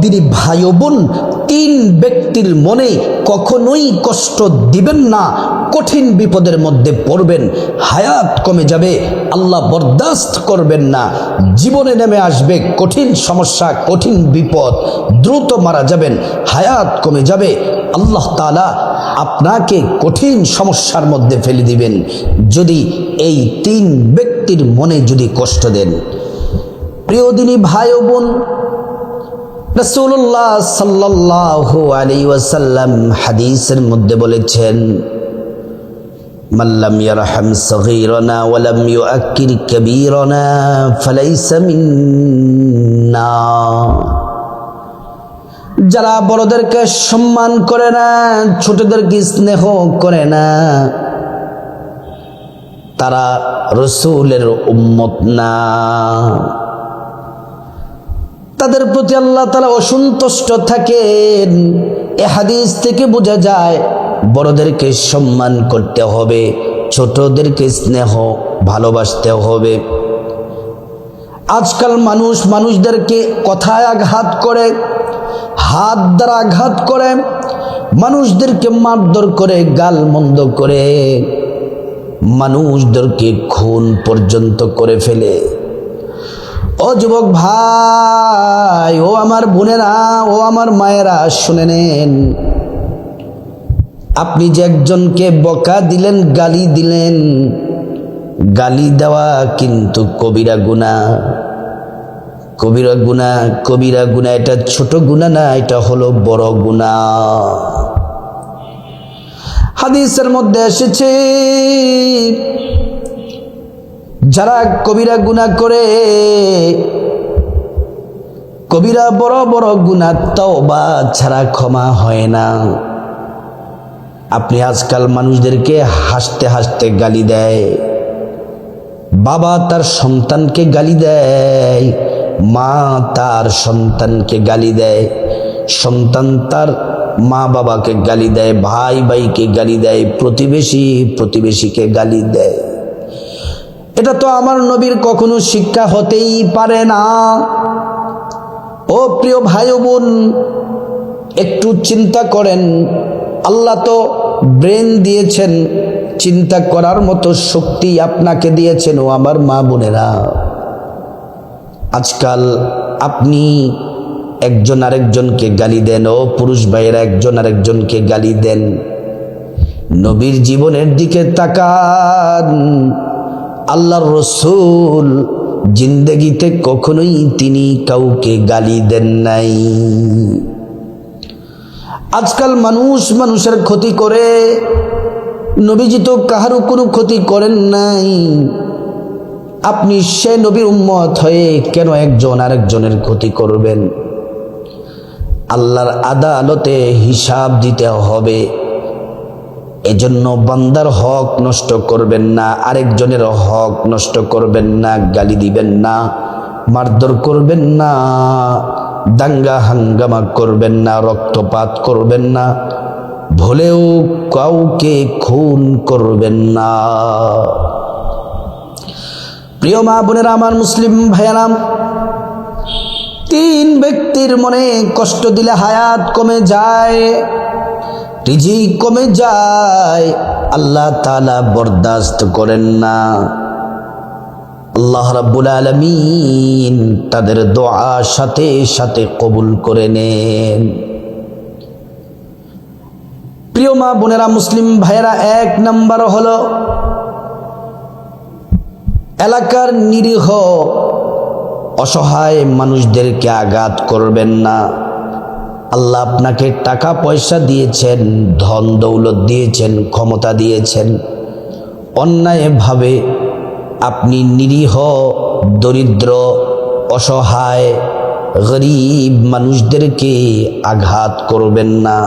দিনী ভাই ও বোন, তিন ব্যক্তির মনে কখনোই কষ্ট দিবেন না। কঠিন বিপদের মধ্যে পড়বেন, হায়াত কমে যাবে, আল্লাহ বরদাস্ত করবেন না। জীবনে নেমে আসবে কঠিন সমস্যা, কঠিন বিপদ, দ্রুত মারা যাবেন, হায়াত কমে যাবে, আল্লাহ তাআলা আপনাকে কঠিন সমস্যার মধ্যে ফেলে দিবেন যদি এই তিন ব্যক্তির মনে যদি কষ্ট দেন। প্রিয় দিনী ভাই ও বোন, রাসূলুল্লাহ সাল্লাল্লাহু আলাইহি ওয়াসাল্লাম হাদিসের মধ্যে বলেছেন, মাল্লাম ইয়ারহাম সগীরানা ওয়া লাম ইউআক্কির কাবীরানা ফালাইসা মিন্না। যারা বড়দেরকে সম্মান করে না, ছোটদেরকে স্নেহ করে না, তারা রাসূলের উম্মত না। তাদের প্রতি আল্লাহ তাআলা অসন্তুষ্ট থাকেন। এই হাদিস থেকে বোঝা যায় বড়দেরকে সম্মান করতে হবে, ছোটদেরকে স্নেহ ভালোবাসতে হবে। আজকাল মানুষদেরকে কথায় আঘাত করে, হাত দ্বারা আঘাত করে, মানুষদেরকে মারধর করে, গালমন্দ করে, মানুষদেরকে খুন পর্যন্ত করে ফেলে। ও যুবক ভাই, ও আমার বোনেরা, ও আমার মায়েরা, শুনে নেন, আপনি যে একজনকে বকা দিলেন, গালি দিলেন, গালি দেওয়া কিন্তু কবিরা গুনাহ। কবিরা গুনাহ, কবিরা গুনাহ, এটা ছোট গুনাহ না, এটা হলো বড় গুনাহ। হাদিসের মধ্যে এসেছে, যারা কবিরা গুনাহ করে, কবিরা বড় বড় গুনাহ তওবা ছাড়া ক্ষমা হয় না। আপনি আজকাল মানুষদেরকে হাসতে হাসতে গালি দেয়, বাবা তার সন্তানকে গালি দেয়, মা তার সন্তানকে গালি দেয়, সন্তান তার মা বাবাকে গালি দেয়, ভাই ভাইকে গালি দেয়, প্রতিবেশী প্রতিবেশীকে গালি দেয়। এটা তো আমার নবীর কখনো শিক্ষা হতেই পারে না। ও প্রিয় ভাই ও বোন, একটু চিন্তা করেন, আল্লাহ তো ব্রেন দিয়েছেন, চিন্তা করার মতো শক্তি আপনাকে দিয়েছেন। ও আমার মা বোনেরা, আজকাল আপনি একজন আরেকজনকে গালি দেন, ও পুরুষ ভাইয়েরা একজন আরেকজনকে গালি দেন। নবীর জীবনের দিকে তাকান, আল্লাহর রাসূল জিন্দেগিতে কখনোই তিনি কাউকে গালি দেন নাই। আজকাল মানুষের ক্ষতি করে, নবীজি তো কাহারও কোনো ক্ষতি করেন নাই। আপনি সে নবীর উম্মত হয়ে কেন একজন আরেকজনের ক্ষতি করবেন? আল্লাহর আদালতে হিসাব দিতে হবে। এজন্য বান্দার হক নষ্ট করবেন না, আরেকজনের হক নষ্ট করবেন না, গালি দিবেন না, মারধর করবেন না, দাঙ্গা হাঙ্গামা করবেন না, রক্তপাত করবেন না, ভুলেও কাউকে খুন করবেন না। প্রিয় মা বোনেরা, আমার মুসলিম ভাইয়েরা, তিন ব্যক্তির মনে কষ্ট দিলে হায়াত কমে যায়, রিজিক কমে যায়, আল্লাহ তাআলা বরদাস্ত করেন না। আল্লাহ রাব্বুল আলামিন তাদের দোয়া সাথে সাথে কবুল করে নেন। প্রিয় মা বোনেরা, মুসলিম ভাইয়েরা, এক নাম্বার হলো এলাকার নিরীহ অসহায় মানুষদেরকে আঘাত করবেন না। আল্লাহ আপনাকে টাকা পয়সা দিয়েছেন, ধন দৌলত দিয়েছেন, ক্ষমতা দিয়েছেন, অন্যায়ভাবে আপনি নিরীহ, দরিদ্র, অসহায়, গরিব মানুষদেরকে আঘাত করবেন না।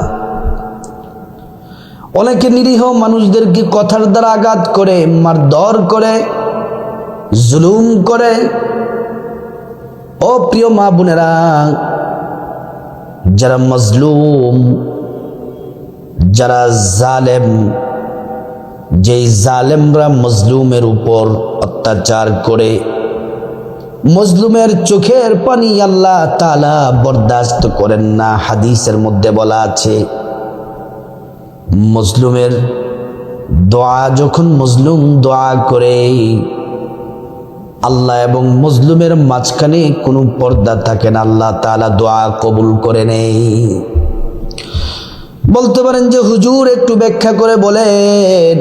অনেকে নিরীহ মানুষদেরকে কথার দ্বারা আঘাত করে, মারধর করে, জুলুম করে। ও প্রিয় মা বোনেরা, যারা মজলুম, যারা জালেম, যেই জালেমরা মজলুমের উপর অত্যাচার করে, মজলুমের চোখের পানি আল্লাহ তাআলা বরদাস্ত করেন না। হাদিসের মধ্যে বলা আছে, মজলুমের দোয়া যখন মজলুম দোয়া করে, আল্লাহ এবং মজলুমের মাঝখানে কোনো পর্দা থাকে না, আল্লাহ তাআলা দোয়া কবুল করে নেই। বলতে পারেন যে হুজুর একটু ব্যাখ্যা করে বলেন,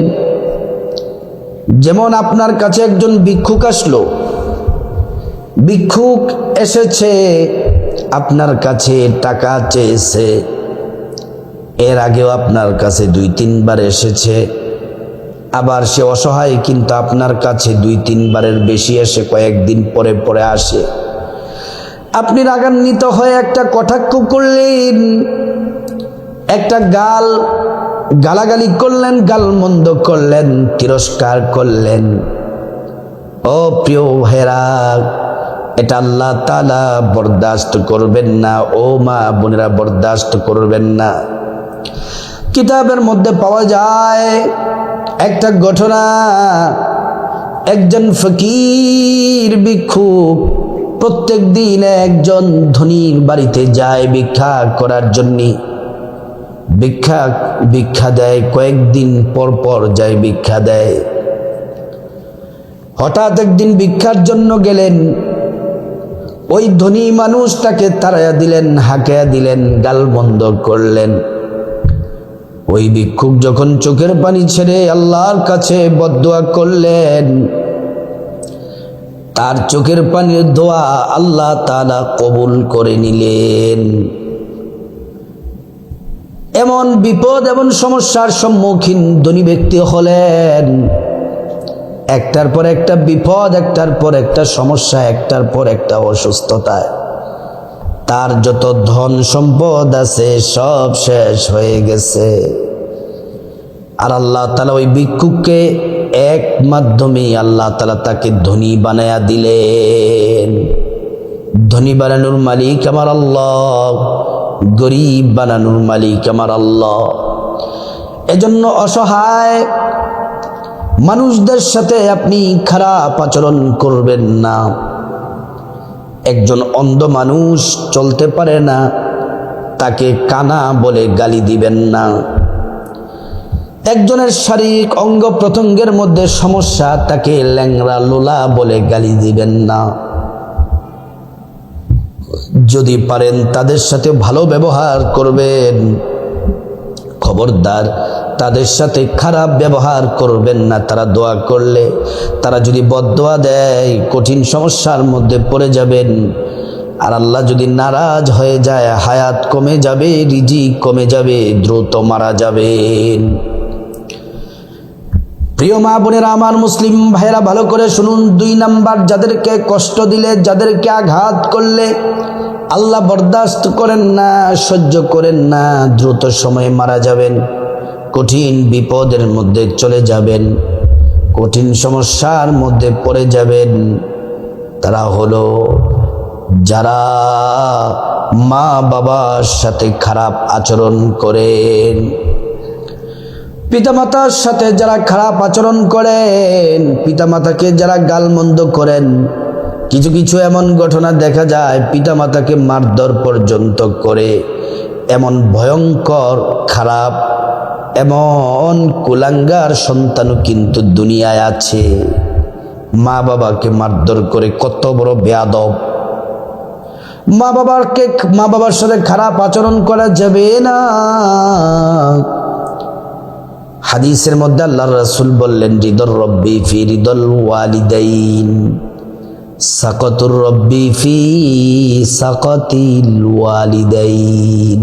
যেমন আপনার কাছে একজন ভিক্ষুক আসলো, ভিক্ষুক এসেছে আপনার কাছে টাকা চেয়েছে, এর আগেও আপনার কাছে 2-3 বার এসেছে, আবার সে অসহায় কিন্তু আপনার কাছে 2-3 বারের বেশি এসে কয়েকদিন পরে পরে আসে। আপনি রাগান্বিত হয়ে একটা কটাক্ষ করলেন, একটা গালাগালি করলেন, গালমন্দ করলেন, তিরস্কার করলেন। ও প্রিয় ভাইরা, এটা আল্লাহ তাআলা বরদাস্ত করবেন না। ও মা বোনেরা, বরদাস্ত করবেন না। কিতাবের মধ্যে পাওয়া যায় একটা ঘটনা, একজন ফকির ভিক্ষুক প্রত্যেক দিন একজন ধনীর বাড়িতে যায় ভিক্ষা করার জন্য। ভিক্ষা দেয়, কয়েকদিন পর পর যায় ভিক্ষা দেয়। হঠাৎ একদিন ভিক্ষার জন্য গেলেন, ওই ধনী মানুষটাকে তাড়াইয়া দিলেন, হাঁকাইয়া দিলেন, গালমন্দ করলেন। ওই ভিক্ষুক যখন চোখের পানি ছেড়ে আল্লাহর কাছে বদদোয়া করলেন, তার চোখের পানির দোয়া আল্লাহ তাআলা কবুল করে নিলেন। এমন বিপদ এবং সমস্যার সম্মুখীন ধনী ব্যক্তি হলেন, একটার পর একটা বিপদ, একটার পর একটা সমস্যা, একটার পর একটা অসুস্থতায় তার যত ধন সম্পদ আছে সব শেষ হয়ে গেছে। আর আল্লাহ তাআলা ওই ভিক্ষুককে এক মাধ্যমে আল্লাহ তাআলা তাকে ধনী বানায়া দিলেন। ধনী বানানোর মালিক আমার আল্লাহ, গরিব বানানোর মালিক আমার আল্লাহ। এজন্য অসহায় মানুষদের সাথে আপনি খারাপ আচরণ করবেন না। একজন অন্ধ মানুষ চলতে পারে না, তাকে কানা বলে গালি দিবেন না। একজনের শারীরিক অঙ্গ প্রত্যঙ্গের মধ্যে সমস্যা, তাকে ল্যাংড়া লোলা বলে গালি দিবেন না। যদি পারেন তাদের সাথে ভালো ব্যবহার করবেন, খবরদার তাদের সাথে খারাপ ব্যবহার করবেন না। তারা দোয়া করলে, তারা যদি বদদোয়া দেয়, কঠিন সমস্যার মধ্যে পড়ে যাবেন। আর আল্লাহ যদি নারাজ হয়ে যায়, হায়াত কমে যাবে, রিজিক কমে যাবে, দ্রুত মারা যাবেন। প্রিয় মা বোনেরা আমার, মুসলিম ভাইয়েরা ভালো করে শুনুন। 2 নাম্বার, যাদেরকে কষ্ট দিলে, যাদেরকে আঘাত করলে আল্লাহ বরদাস্ত করেন না, সহ্য করেন না, দ্রুত সময়ে মারা যাবেন, কঠিন বিপদের মধ্যে চলে যাবেন, কঠিন সমস্যার মধ্যে পড়ে যাবেন। তারা হলো যারা মা বাবার সাথে খারাপ আচরণ করেন, পিতামাতার সাথে যারা খারাপ আচরণ করেন, পিতামাতাকে যারা গালমন্দ করেন। কিছু কিছু এমন ঘটনা দেখা যায়, পিতামাতাকে মারধর পর্যন্ত করে। এমন ভয়ঙ্কর খারাপ, এমন কুলাঙ্গার সন্তানও কিন্তু দুনিয়ায় আছে। মা বাবাকে মারধর করে, কত বড় বেয়াদব! মা বাবার সাথে খারাপ আচরণ করা যাবে না। হাদিসের মধ্যে আল্লাহর রাসূল বললেন, রিদর রব্বি ফি রিদল ওয়ালিদাইন, সাকাতুর রব্বি ফি সাকাতিল ওয়ালিদাইন।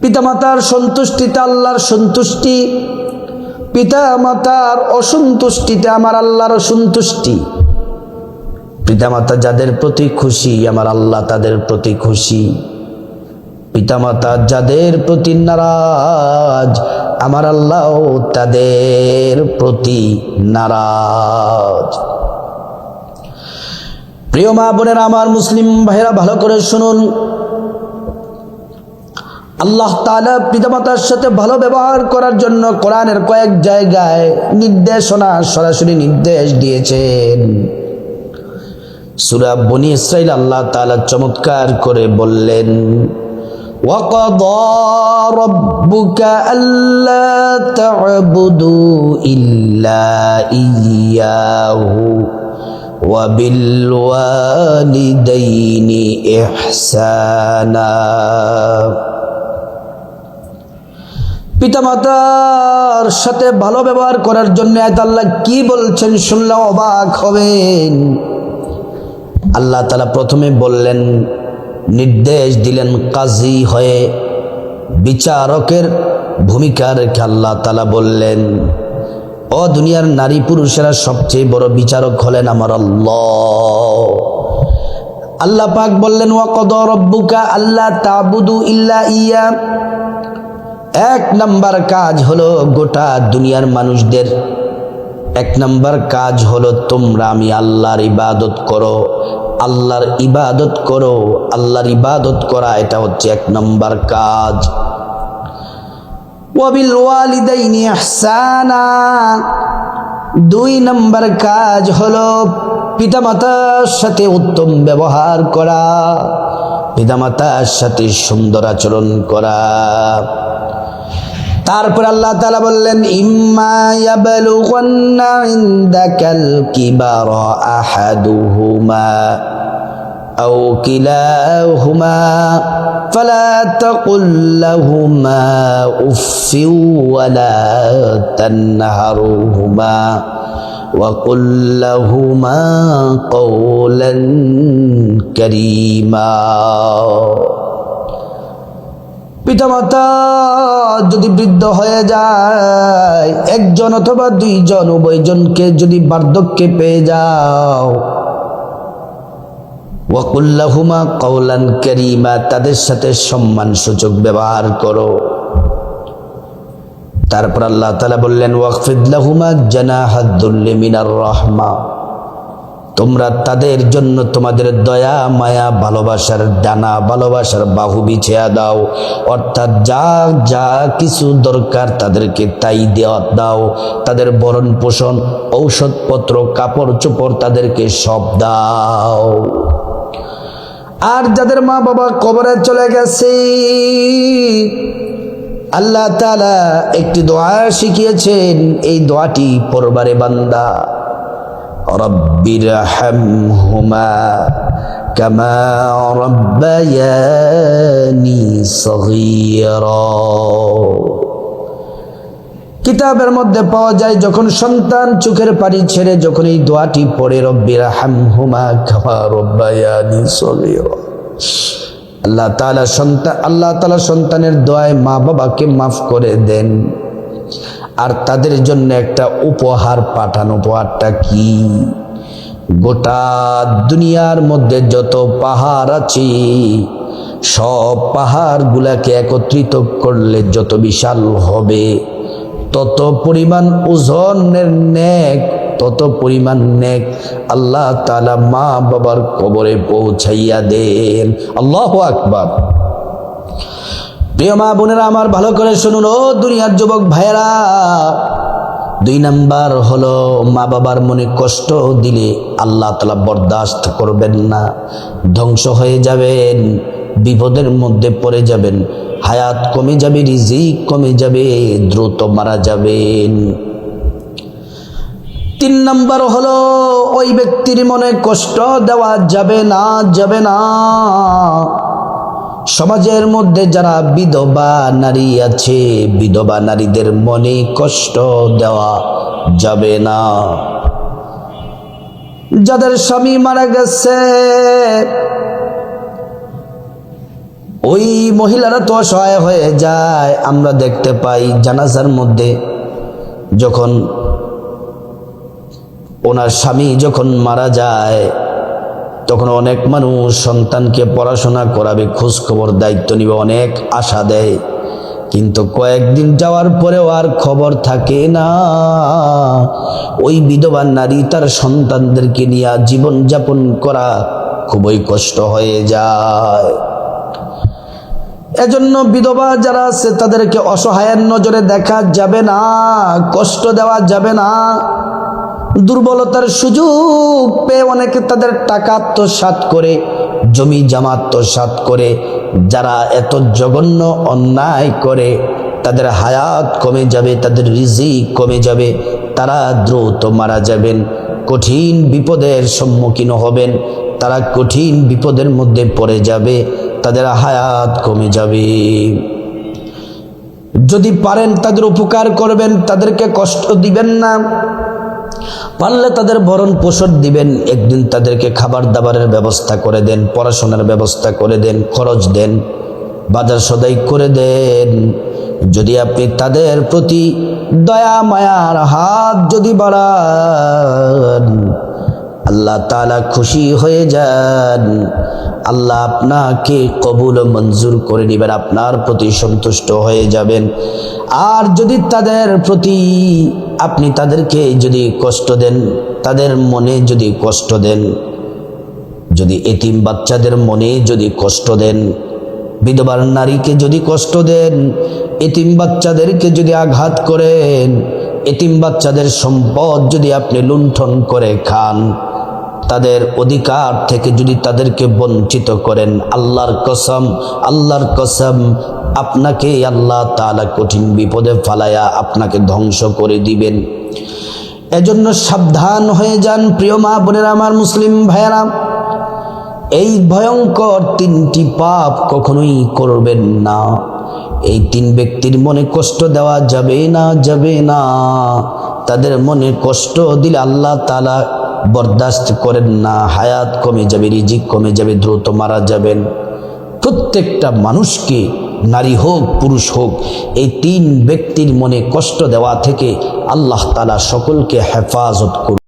পিতামাতার সন্তুষ্টিতে আল্লাহর সন্তুষ্টি, পিতামাতার অসন্তুষ্টিতে আমার আল্লাহর অসন্তুষ্টি। পিতামাতা যাদের প্রতি খুশি, আমার আল্লাহ তাদের প্রতি খুশি। পিতামাতা যাদের প্রতি নারাজ, আমার আল্লাহ তাদের প্রতি নারাজ। প্রিয় মা বোনেরা আমার, মুসলিম ভাইরা ভালো করে শুনুন। আল্লাহ তাআলা পিতামাতার সাথে ভালো ব্যবহার করার জন্য কোরআনের কয়েক জায়গায় নির্দেশনা, সরাসরি নির্দেশ দিয়েছেন। সূরা বনী ইসরাইল আল্লাহ তাআলা চমৎকার করে বললেন, وَقَضَى رَبُّكَ أَلَّا تَعْبُدُوا إِلَّا إِيَّاهُ وَبِالْوَالِدَيْنِ إِحْسَانًا। পিতামাতার সাথে ভালো ব্যবহার করার জন্য আল্লাহ কি বলছেন শুনলে অবাক হবেন। আল্লাহ তাআলা প্রথমে বললেন, নির্দেশ দিলেন কাজী হয়ে, বিচারকের ভূমিকা রেখে আল্লাহ তাআলা বললেন, ও দুনিয়ার নারী পুরুষেরা সবচেয়ে বড় বিচারক হলেন আমার আল্লাহ। আল্লাহ পাক বললেন, ওয়াকাদা রাব্বুকা আল্লা তা'বুদু ইল্লা ইয়া। এক নাম্বার কাজ হলো গোটা দুনিয়ার মানুষদের, এক নাম্বার কাজ হলো তোমরা আমি আল্লাহর ইবাদত করো, আল্লাহর ইবাদত করো। আল্লাহর ইবাদত করা এটা হচ্ছে এক নাম্বার কাজ। ওয়াবিল ওয়ালিদাইনি ইহসানা, দুই নাম্বার কাজ হলো পিতামাতার সাথে উত্তম ব্যবহার করা, পিতামাতার সাথে সুন্দর আচরণ করা। তারপর আল্লাহ তাআলা বললেন, ইম্মা ইয়াবলুগান্না ইনদাকাল কিবারা আহাদুহুমা আও কিলাহুমা ফালা তাকুল লাহুমা উফফিন ওয়ালা তানহারুহুমা ওয়া কুল লাহুমা কওলান কারীমা। পিতামাতা যদি বৃদ্ধ হয়ে যায়, একজন অথবা দুইজন উভয়জনকে যদি বার্ধক্যে পেয়ে যাও, ওয়াকুল লাহুমা কওলান কারীমা, তাদের সাথে সম্মানসূচক ব্যবহার করো। তারপর আল্লাহ তাআলা বললেন, ওয়াখফিদ লাহুমা জানাহাদ দুল্লি মিনার রাহমা, তোমরা তাদের জন্য তোমাদের দয়া মায়া ভালোবাসার ডানা, ভালোবাসার বাহু বিছিয়ে দাও। অর্থাৎ যা যা কিছু দরকার তাদেরকে তাই দাও। তাদের ভরণ পোষণ, ঔষধপত্র, কাপড় চোপড় তাদেরকে সব দাও। আর যাদের মা বাবা কবরে চলে গেছে, আল্লাহ তাআলা একটি দোয়া শিখিয়েছেন, এই দোয়াটি পড়বারে বান্দা, রব্বিরহামহুমা কামা রব্বায়ানি সগীরা। কিতাবের মধ্যে পাওয়া যায়, যখন সন্তান চোখের পানি ছেড়ে যখন এই দোয়াটি পড়ে, রব্বিরহামহুমা কামা রব্বায়ানি সগীরা, আল্লাহ তাআলা সন্তানের দোয়ায় মা বাবাকে মাফ করে দেন। আর তাদের জন্য একটা উপহার পাঠান। উপহারটা কি? গোটা দুনিয়ার মধ্যে যত পাহাড় আছে, সব পাহাড়গুলাকে একত্রিত করলে যত বিশাল হবে, তত পরিমাণ ওজনের নেক, তত পরিমাণ নেক আল্লাহ তাআলা মা বাবার কবরে পৌঁছাইয়া দেন। আল্লাহু আকবার। প্রিয় মা বোনেরা আমার, ভালো করে শুনুন ও দুনিয়ার যুবক ভাইয়েরা, দুই নাম্বার হলো মা বাবার মনে কষ্ট দিলে আল্লাহ তাআলা বরদাস্ত করবেন না, ধ্বংস হয়ে যাবেন, বিপদের মধ্যে পড়ে যাবেন, হায়াত কমে যাবে, রিজিক কমে যাবে, দ্রুত মারা যাবেন। তিন নাম্বার হলো ওই ব্যক্তির মনে কষ্ট দেওয়া যাবে না। সমাজের মধ্যে যারা বিধবা নারী আছে, বিধবা নারীদের মনে কষ্ট দেওয়া যাবে না। যাদের স্বামী মারা গেছে, ওই মহিলারা তো অসহায় হয়ে যায়। আমরা দেখতে পাই জানাজার মধ্যে যখন ওনার স্বামী যখন মারা যায়, তখন অনেক মানুষ সন্তানকে পড়াশোনা করাবে, খোঁজ খবর দায়িত্ব নিবে, অনেক আশা দেয়, কিন্তু কয়েকদিন যাওয়ার পরেও আর খবর থাকে না। ওই বিধবা নারী তার সন্তানদেরকে নিয়ে জীবন যাপন করা খুবই কষ্ট হয়ে যায়। এজন্য বিধবা যারা আছে তাদেরকে অসহায়ের নজরে দেখা যাবে না, কষ্ট দেওয়া যাবে না। দুর্বলতার সুযোগ পেয়ে অনেকে তাদের টাকা আত্মসাৎ করে, জমি জামা আত্মসাৎ করে। যারা এত জঘন্য অন্যায় করে তাদের হায়াত কমে যাবে, তাদের রিজিক কমে যাবে, তারা দ্রুত মারা যাবেন, কঠিন বিপদের সম্মুখীন হবেন, তারা কঠিন বিপদের মধ্যে পড়ে যাবে, তাদের হায়াত কমে যাবে। যদি পারেন তাদের উপকার করবেন, তাদেরকে কষ্ট দিবেন না। পারলে তাদের ভরণ পোষণ দিবেন, একদিন তাদেরকে খাবার দাবারের ব্যবস্থা করে দেন, পড়াশোনার ব্যবস্থা করে দেন, খরচ দেন, বাজার সদাই করে দেন। যদি আপনি তাদের প্রতি দয়া মায়ার হাত যদি বাড়ান, আল্লাহ তাআলা খুশি হয়ে যান, আল্লাহ আপনাকে কবুল ও মঞ্জুর করে নেবেন, আপনার প্রতি সন্তুষ্ট হয়ে যাবেন। আর যদি তাদের প্রতি আপনি তাদেরকে যদি কষ্ট দেন, তাদের মনে যদি কষ্ট দেন, যদি এতিম বাচ্চাদের মনে যদি কষ্ট দেন, বিধবার নারীকে যদি কষ্ট দেন, এতিম বাচ্চাদেরকে যদি আঘাত করেন, এতিম বাচ্চাদের সম্পদ যদি আপনি লুণ্ঠন করে খান, তাদের অধিকার থেকে যদি তাদেরকে বঞ্চিত করেন, আল্লাহর কসম আপনাকে আল্লাহ তাআলা কঠিন বিপদে ফালায়া আপনাকে ধ্বংস করে দিবেন। এজন্য সাবধান হয়ে যান প্রিয় মা বোনেরা, আমার মুসলিম ভাইয়েরা। এই ভয়ঙ্কর তিনটি পাপ কখনোই করবেন না। এই তিন ব্যক্তির মনে কষ্ট দেওয়া যাবে না। তাদের মনে কষ্ট দিলে আল্লাহ তাআলা বরদাস্ত করেন না, হায়াত কমে যাবে, রিজিক কমে যাবে, দ্রুত মারা যাবেন। প্রত্যেকটা মানুষকে, নারী হোক পুরুষ হোক, এই তিন ব্যক্তির মনে কষ্ট দেওয়া থেকে আল্লাহ তাআলা সকলকে হেফাজত করুন।